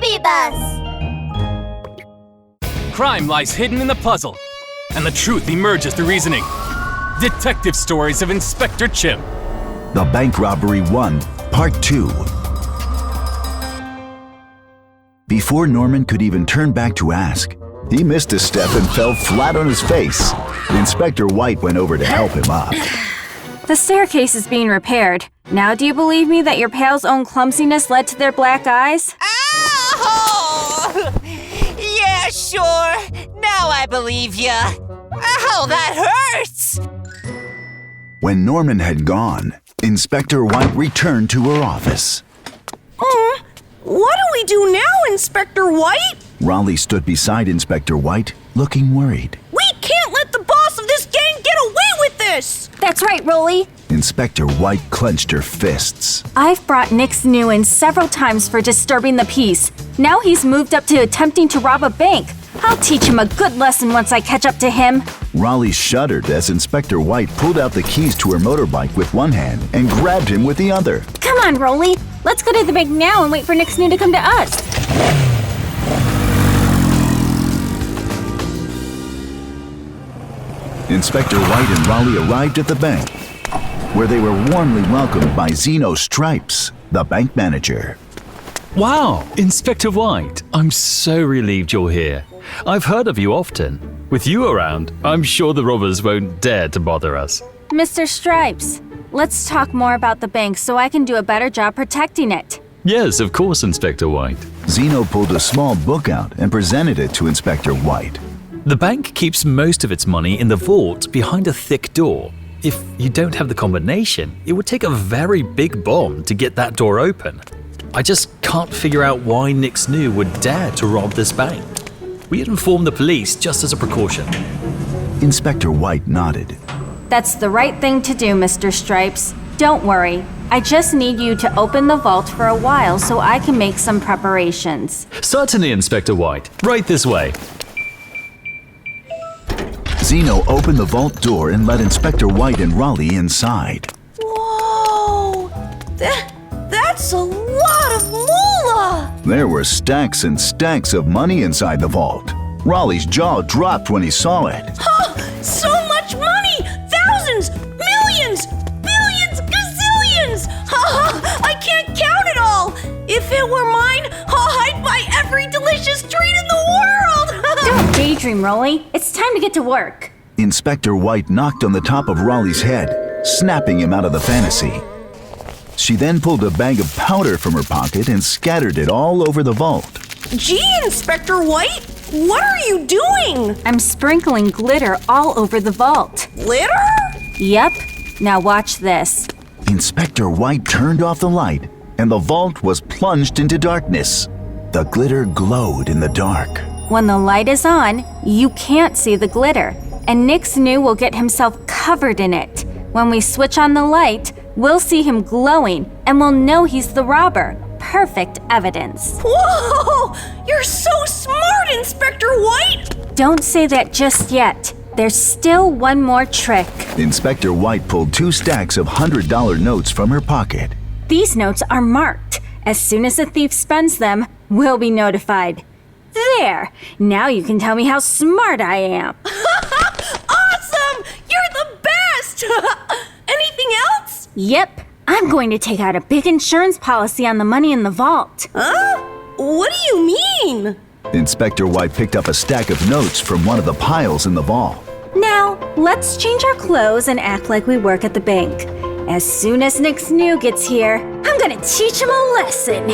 Scooby Bus! Crime lies hidden in the puzzle, and the truth emerges through reasoning. Detective Stories of Inspector Chimp. The Bank Robbery 1, Part 2. Before Norman could even turn back to ask, he missed a step and fell flat on his face. Inspector White went over to help him up. The staircase is being repaired. Now do you believe me that your pal's own clumsiness led to their black eyes? Ow! Yeah, sure. Now I believe ya. Ow, that hurts! When Norman had gone, Inspector White returned to her office. What do we do now, Inspector White? Rollie stood beside Inspector White, looking worried. We can't let the boss of this gang get away with this! That's right, Rollie. Inspector White clenched her fists. I've brought Nick's new in several times for disturbing the peace. Now he's moved up to attempting to rob a bank. I'll teach him a good lesson once I catch up to him. Rollie shuddered as Inspector White pulled out the keys to her motorbike with one hand and grabbed him with the other. Come on, Rollie. Let's go to the bank now and wait for Nick's new to come to us. Inspector White and Rollie arrived at the bank, where they were warmly welcomed by Zeno Stripes, the bank manager. Wow, Inspector White, I'm so relieved you're here. I've heard of you often. With you around, I'm sure the robbers won't dare to bother us. Mr. Stripes, let's talk more about the bank so I can do a better job protecting it. Yes, of course, Inspector White. Zeno pulled a small book out and presented it to Inspector White. The bank keeps most of its money in the vault behind a thick door. If you don't have the combination, it would take a very big bomb to get that door open. I just can't figure out why Nick's new would dare to rob this bank. We informed the police just as a precaution. Inspector White nodded. That's the right thing to do, Mr. Stripes. Don't worry. I just need you to open the vault for a while so I can make some preparations. Certainly, Inspector White. Right this way. Zeno opened the vault door and let Inspector White and Rollie inside. Whoa! That's a lot of moolah! There were stacks and stacks of money inside the vault. Rollie's jaw dropped when he saw it. So much money! Thousands! Millions! Billions! Gazillions! I can't count it all! If it were mine, I'd buy every delicious treat in the world! Don't daydream, Rollie. It's time to get to work. Inspector White knocked on the top of Rollie's head, snapping him out of the fantasy. She then pulled a bag of powder from her pocket and scattered it all over the vault. Gee, Inspector White, what are you doing? I'm sprinkling glitter all over the vault. Glitter? Yep. Now watch this. Inspector White turned off the light, and the vault was plunged into darkness. The glitter glowed in the dark. When the light is on, you can't see the glitter, and Nick's new will get himself covered in it. When we switch on the light, we'll see him glowing, and we'll know he's the robber. Perfect evidence. Whoa! You're so smart, Inspector White! Don't say that just yet. There's still one more trick. Inspector White pulled 2 stacks of $100 notes from her pocket. These notes are marked. As soon as the thief spends them, we'll be notified. There! Now you can tell me how smart I am. Awesome! You're the best! Anything else? Yep. I'm going to take out a big insurance policy on the money in the vault. Huh? What do you mean? Inspector White picked up a stack of notes from one of the piles in the vault. Now, let's change our clothes and act like we work at the bank. As soon as Nick's new gets here, I'm gonna teach him a lesson.